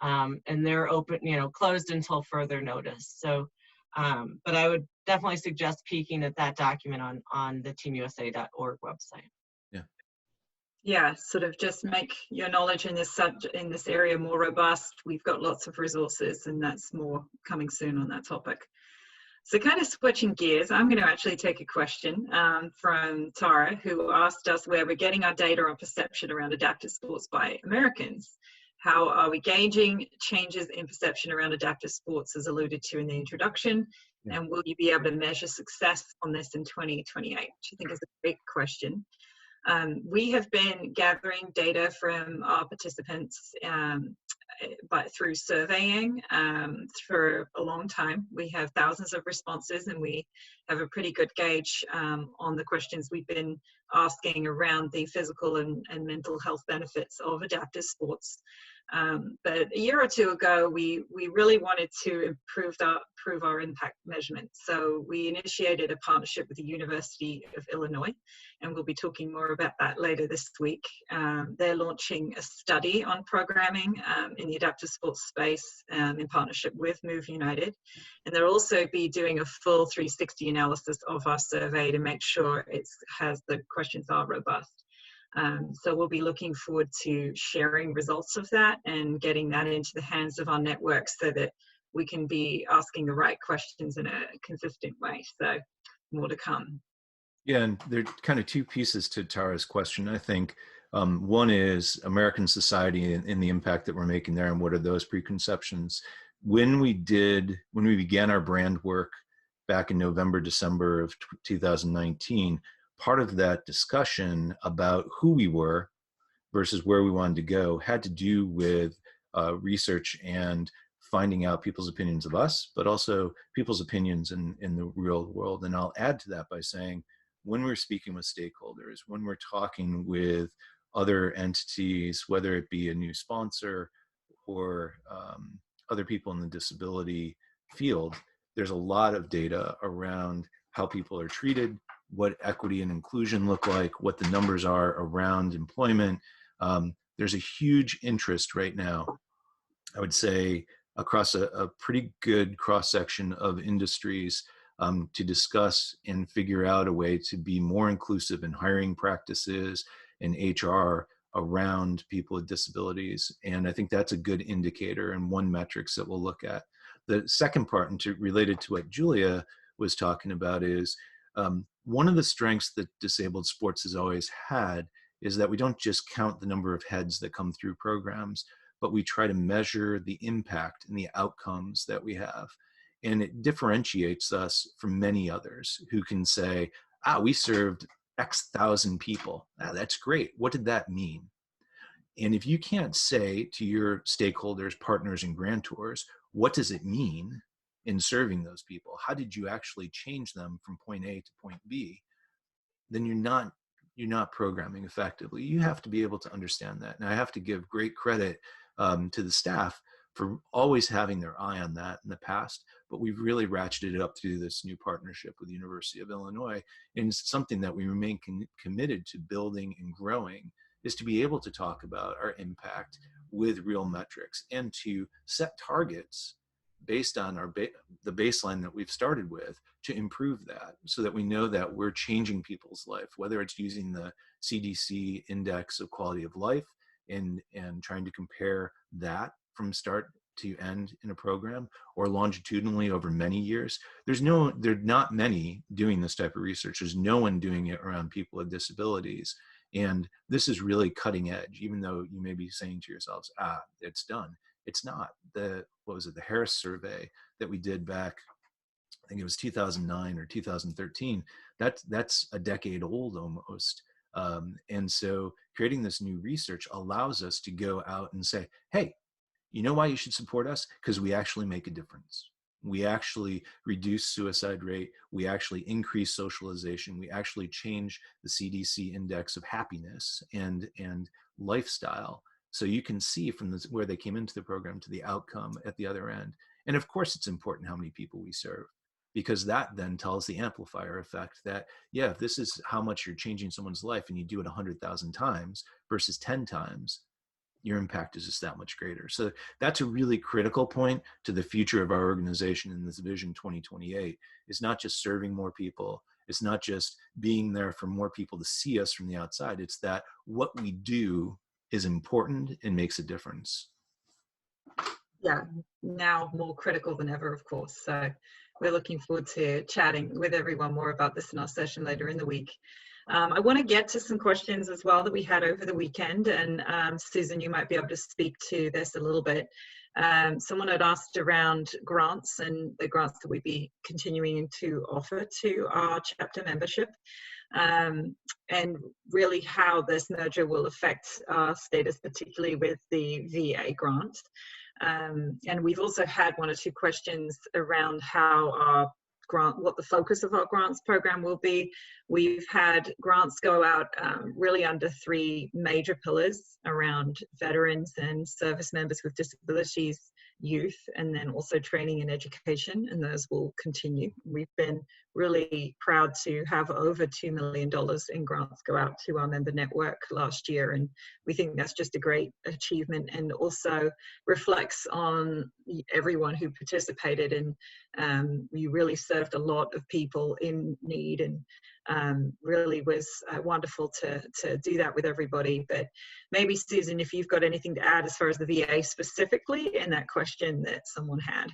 and they're open, closed until further notice. So, but I would definitely suggest peeking at that document on the teamusa.org website.
Yeah, sort of just make your knowledge in this area more robust. We've got lots of resources, and that's more coming soon on that topic. So kind of switching gears, I'm going to actually take a question from Tara, who asked us where we're getting our data on perception around adaptive sports by Americans. How are we gauging changes in perception around adaptive sports, as alluded to in the introduction? Yeah. And will you be able to measure success on this in 2028? Which I think is a great question. We have been gathering data from our participants through surveying for a long time. We have thousands of responses, and we have a pretty good gauge on the questions we've been asking around the physical and mental health benefits of adaptive sports. But a year or two ago, we really wanted to improve our impact measurement. So we initiated a partnership with the University of Illinois, and we'll be talking more about that later this week. They're launching a study on programming in the adaptive sports space in partnership with Move United. And they'll also be doing a full 360 analysis of our survey to make sure the questions are robust. So we'll be looking forward to sharing results of that and getting that into the hands of our network so that we can be asking the right questions in a consistent way. So more to come.
Yeah, and there are kind of two pieces to Tara's question, I think. One is American society and the impact that we're making there, and what are those preconceptions. When we began our brand work back in November, December of 2019, part of that discussion about who we were versus where we wanted to go had to do with research and finding out people's opinions of us, but also people's opinions in the real world. And I'll add to that by saying, when we're speaking with stakeholders, when we're talking with other entities, whether it be a new sponsor or other people in the disability field, there's a lot of data around how people are treated, what equity and inclusion look like, what the numbers are around employment. There's a huge interest right now, I would say, across a pretty good cross-section of industries to discuss and figure out a way to be more inclusive in hiring practices and HR around people with disabilities. And I think that's a good indicator and one metrics that we'll look at. The second part, and related to what Julia was talking about, is One of the strengths that disabled sports has always had is that we don't just count the number of heads that come through programs, but we try to measure the impact and the outcomes that we have. And it differentiates us from many others who can say, we served X thousand people. That's great. What did that mean? And if you can't say to your stakeholders, partners, and grantors, what does it mean in serving those people? How did you actually change them from point A to point B? Then you're not programming effectively. You have to be able to understand that. And I have to give great credit to the staff for always having their eye on that in the past, but we've really ratcheted it up through this new partnership with the University of Illinois. And it's something that we remain committed to building and growing, is to be able to talk about our impact with real metrics and to set targets based on the baseline that we've started with to improve that, so that we know that we're changing people's life, whether it's using the CDC Index of Quality of Life and trying to compare that from start to end in a program, or longitudinally over many years. There's not many doing this type of research. There's no one doing it around people with disabilities. And this is really cutting edge, even though you may be saying to yourselves, it's done. It's not. The Harris survey that we did back, I think it was 2009 or 2013, that's a decade old almost. And so creating this new research allows us to go out and say, hey, you know why you should support us? Because we actually make a difference. We actually reduce suicide rate. We actually increase socialization. We actually change the CDC index of happiness and lifestyle. So you can see from where they came into the program to the outcome at the other end. And of course, it's important how many people we serve, because that then tells the amplifier effect that, if this is how much you're changing someone's life and you do it 100,000 times versus 10 times, your impact is just that much greater. So that's a really critical point to the future of our organization in this Vision 2028. It's not just serving more people. It's not just being there for more people to see us from the outside. It's that what we do is important and makes a difference.
Yeah, now more critical than ever, of course. So we're looking forward to chatting with everyone more about this in our session later in the week. I want to get to some questions as well that we had over the weekend, and Susan, you might be able to speak to this a little bit. Someone had asked around grants and the grants that we'd be continuing to offer to our chapter membership, and really how this merger will affect our status, particularly with the VA grant. And we've also had one or two questions around how our what the focus of our grants program will be. We've had grants go out really under three major pillars around veterans and service members with disabilities, youth, and then also training and education, and those will continue. We've been really proud to have over $2 million in grants go out to our member network last year, and we think that's just a great achievement, and also reflects on everyone who participated, and you really served a lot of people in need, and really was wonderful to do that with everybody. But maybe, Susan, if you've got anything to add as far as the VA specifically and that question that someone had.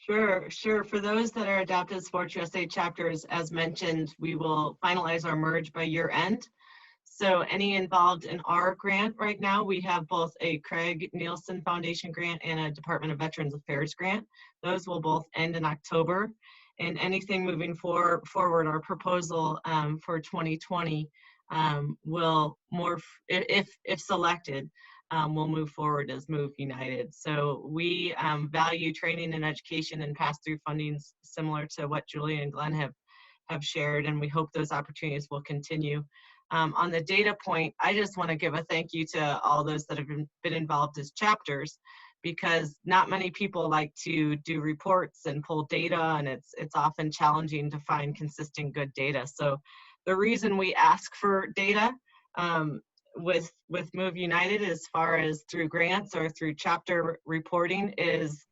Sure. For those that are Adaptive Sports USA chapters, as mentioned, we will finalize our merge by year end. So any involved in our grant right now, we have both a Craig Nielsen Foundation grant and a Department of Veterans Affairs grant. Those will both end in October. And anything moving forward, our proposal for 2020 will more, if selected, will move forward as Move United. So we value training and education and pass-through fundings similar to what Julie and Glenn have shared, and we hope those opportunities will continue. On the data point, I just want to give a thank you to all those that have been involved as chapters, because not many people like to do reports and pull data, and it's often challenging to find consistent good data. So the reason we ask for data with Move United, as far as through grants or through chapter reporting, is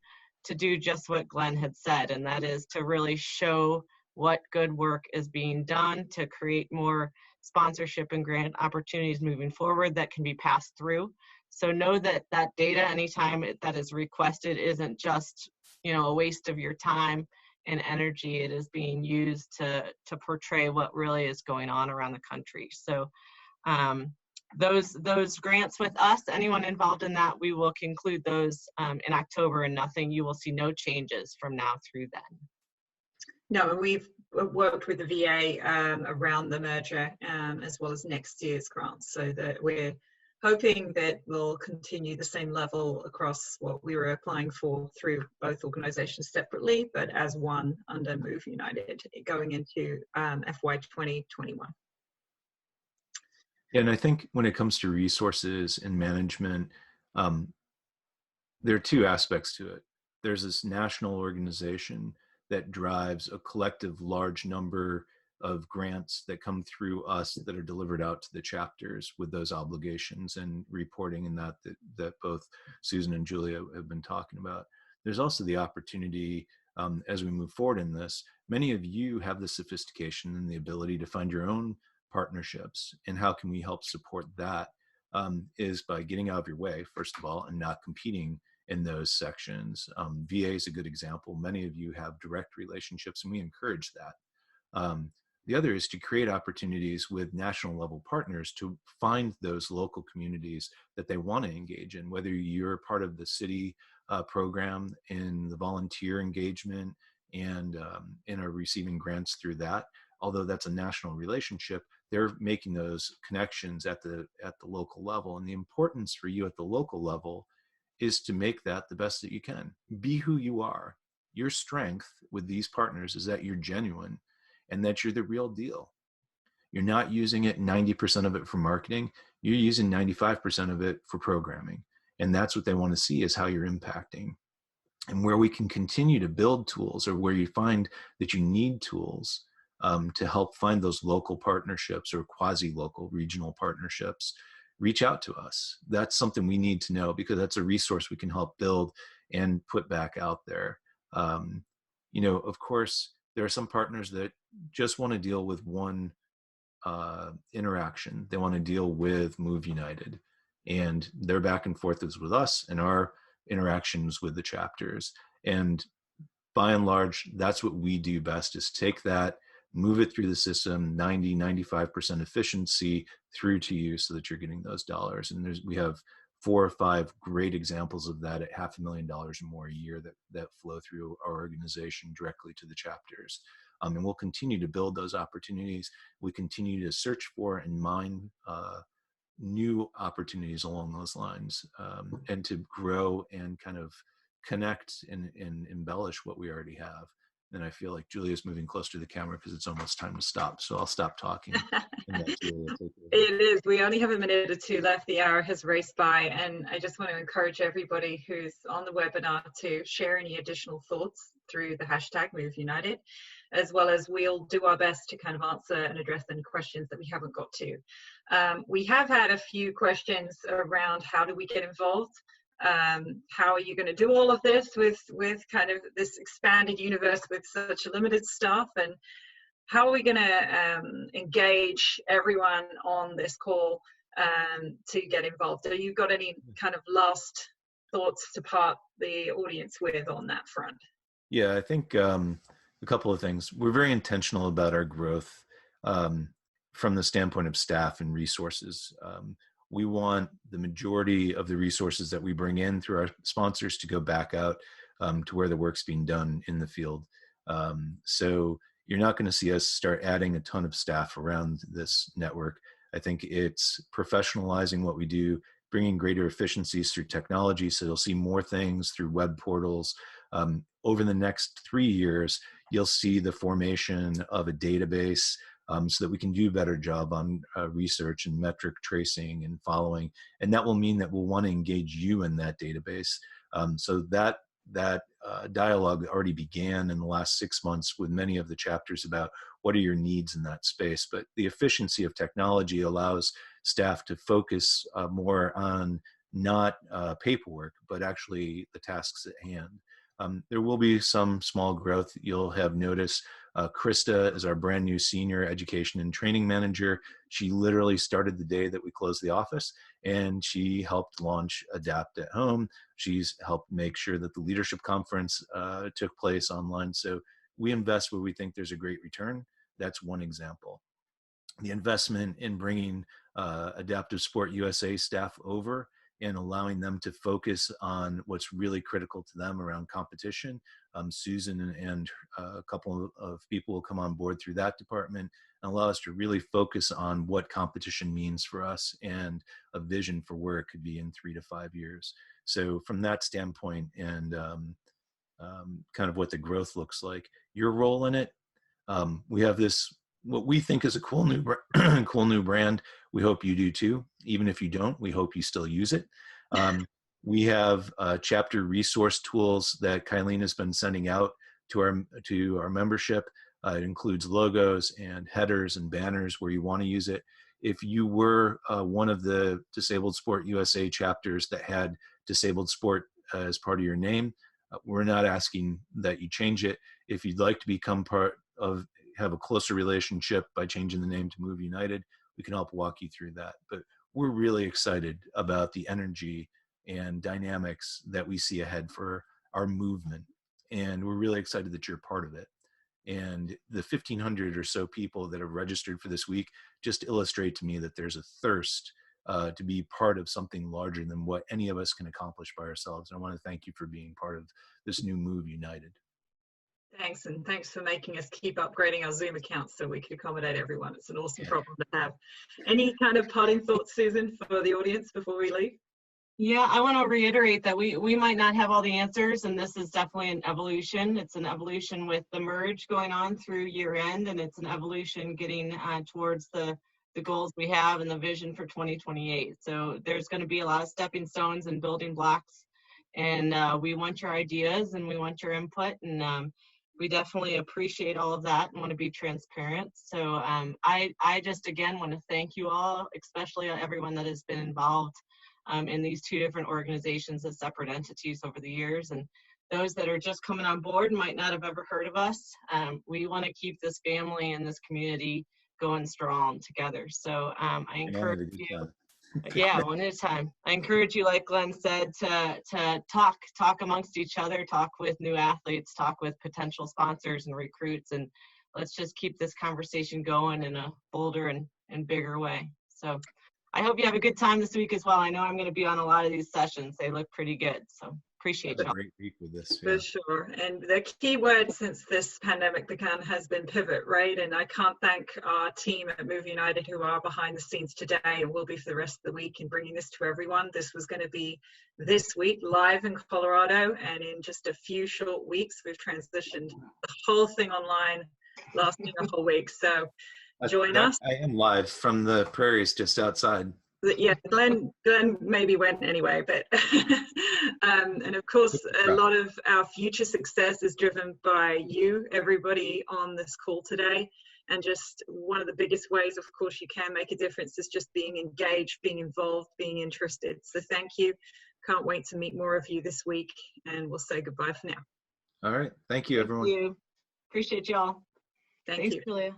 to do just what Glenn had said, and that is to really show what good work is being done to create more sponsorship and grant opportunities moving forward that can be passed through. So know that that data, anytime that is requested, isn't just, a waste of your time. and energy it is being used to portray what really is going on around the country. So those grants with us, anyone involved in that, we will conclude those in October, and you will see no changes from now through then.
No, and we've worked with the VA around the merger as well as next year's grants, so that we're hoping that we'll continue the same level across what we were applying for through both organizations separately, but as one under Move United going into FY 2021.
And I think when it comes to resources and management, there are two aspects to it. There's this national organization that drives a collective large number of grants that come through us that are delivered out to the chapters with those obligations and reporting, and that both Susan and Julia have been talking about. There's also the opportunity as we move forward in this. Many of you have the sophistication and the ability to find your own partnerships, and how can we help support that is by getting out of your way, first of all, and not competing in those sections. VA is a good example. Many of you have direct relationships, and we encourage that. The other is to create opportunities with national level partners to find those local communities that they want to engage in, whether you're part of the city program in the volunteer engagement and are receiving grants through that. Although that's a national relationship, they're making those connections at the local level. And the importance for you at the local level is to make that the best that you can. Be who you are. Your strength with these partners is that you're genuine and that you're the real deal. You're not using it 90% of it for marketing. You're using 95% of it for programming. And that's what they want to see, is how you're impacting. And where we can continue to build tools, or where you find that you need tools to help find those local partnerships or quasi-local regional partnerships, reach out to us. That's something we need to know, because that's a resource we can help build and put back out there. Of course, there are some partners that just want to deal with one interaction. They want to deal with Move United, and their back and forth is with us and our interactions with the chapters. And by and large, that's what we do best, is take that, move it through the system, 90-95% efficiency through to you, so that you're getting those dollars. And we have 4 or 5 great examples of that at $500,000 or more a year that flow through our organization directly to the chapters. And we'll continue to build those opportunities. We continue to search for and mine new opportunities along those lines, and to grow and kind of connect and embellish what we already have. And I feel like Julia's moving close to the camera because it's almost time to stop. So I'll stop talking.
It is. We only have a minute or two left. The hour has raced by. And I just want to encourage everybody who's on the webinar to share any additional thoughts through the hashtag Move United, as well as we'll do our best to kind of answer and address any questions that we haven't got to. We have had a few questions around how do we get involved? How are you going to do all of this with kind of this expanded universe with such a limited staff, and how are we going to engage everyone on this call to get involved? Have you got any kind of last thoughts to part the audience with on that front?
Yeah, I think a couple of things. We're very intentional about our growth from the standpoint of staff and resources. We want the majority of the resources that we bring in through our sponsors to go back out to where the work's being done in the field. So you're not going to see us start adding a ton of staff around this network. I think it's professionalizing what we do, bringing greater efficiencies through technology. So you'll see more things through web portals. Over the next 3 years, you'll see the formation of a database so that we can do a better job on research and metric tracing and following. And that will mean that we'll want to engage you in that database. So that dialogue already began in the last 6 months with many of the chapters about what are your needs in that space. But the efficiency of technology allows staff to focus more on not paperwork, but actually the tasks at hand. There will be some small growth. You'll have noticed Krista is our brand new senior education and training manager. She literally started the day that we closed the office, and she helped launch Adapt at Home. She's helped make sure that the leadership conference took place online. So we invest where we think there's a great return. That's one example. The investment in bringing Adaptive Sport USA staff over and allowing them to focus on what's really critical to them around competition. Susan and a couple of people will come on board through that department and allow us to really focus on what competition means for us and a vision for where it could be in 3 to 5 years. So from that standpoint and kind of what the growth looks like, your role in it, we have this, what we think is a cool new, cool new brand. We hope you do too. Even if you don't, we hope you still use it. We have chapter resource tools that Kylene has been sending out to our membership. It includes logos and headers and banners where you want to use it. If you were one of the Disabled Sport USA chapters that had Disabled Sport as part of your name, we're not asking that you change it. If you'd like to become part of, have a closer relationship by changing the name to Move United, we can help walk you through that. But we're really excited about the energy and dynamics that we see ahead for our movement. And we're really excited that you're part of it. And the 1,500 or so people that have registered for this week just illustrate to me that there's a thirst to be part of something larger than what any of us can accomplish by ourselves. And I want to thank you for being part of this new Move United.
Thanks, and thanks for making us keep upgrading our Zoom accounts so we could accommodate everyone. It's an awesome problem to have. Any kind of parting thoughts, Susan, for the audience before we leave?
Yeah, I want to reiterate that we might not have all the answers, and this is definitely an evolution. It's an evolution with the merge going on through year end, and it's an evolution getting towards the goals we have and the vision for 2028. So there's going to be a lot of stepping stones and building blocks, and we want your ideas and we want your input, and we definitely appreciate all of that and want to be transparent. So I just again want to thank you all, especially everyone that has been involved in these two different organizations as separate entities over the years, and those that are just coming on board and might not have ever heard of us. We want to keep this family and this community going strong together. So I encourage you, yeah, one at a time. I encourage you, like Glenn said, to talk amongst each other, talk with new athletes, talk with potential sponsors and recruits, and let's just keep this conversation going in a bolder and bigger way. So I hope you have a good time this week as well. I know I'm going to be on a lot of these sessions. They look pretty good, so appreciate you.
Great week with this.
For sure. And the key word since this pandemic began has been pivot, right? And I can't thank our team at Move United who are behind the scenes today and will be for the rest of the week in bringing this to everyone. This was going to be this week live in Colorado, and in just a few short weeks, we've transitioned the whole thing online, lasting a whole week. So join us.
I am live from the prairies just outside.
Yeah, Glenn maybe went anyway, but and of course a lot of our future success is driven by you, everybody on this call today. And just one of the biggest ways, of course, you can make a difference is just being engaged, being involved, being interested. So thank you. Can't wait to meet more of you this week, and we'll say goodbye for now.
All right. Thank you, everyone.
Thank you. Appreciate y'all.
Thanks,
Julia.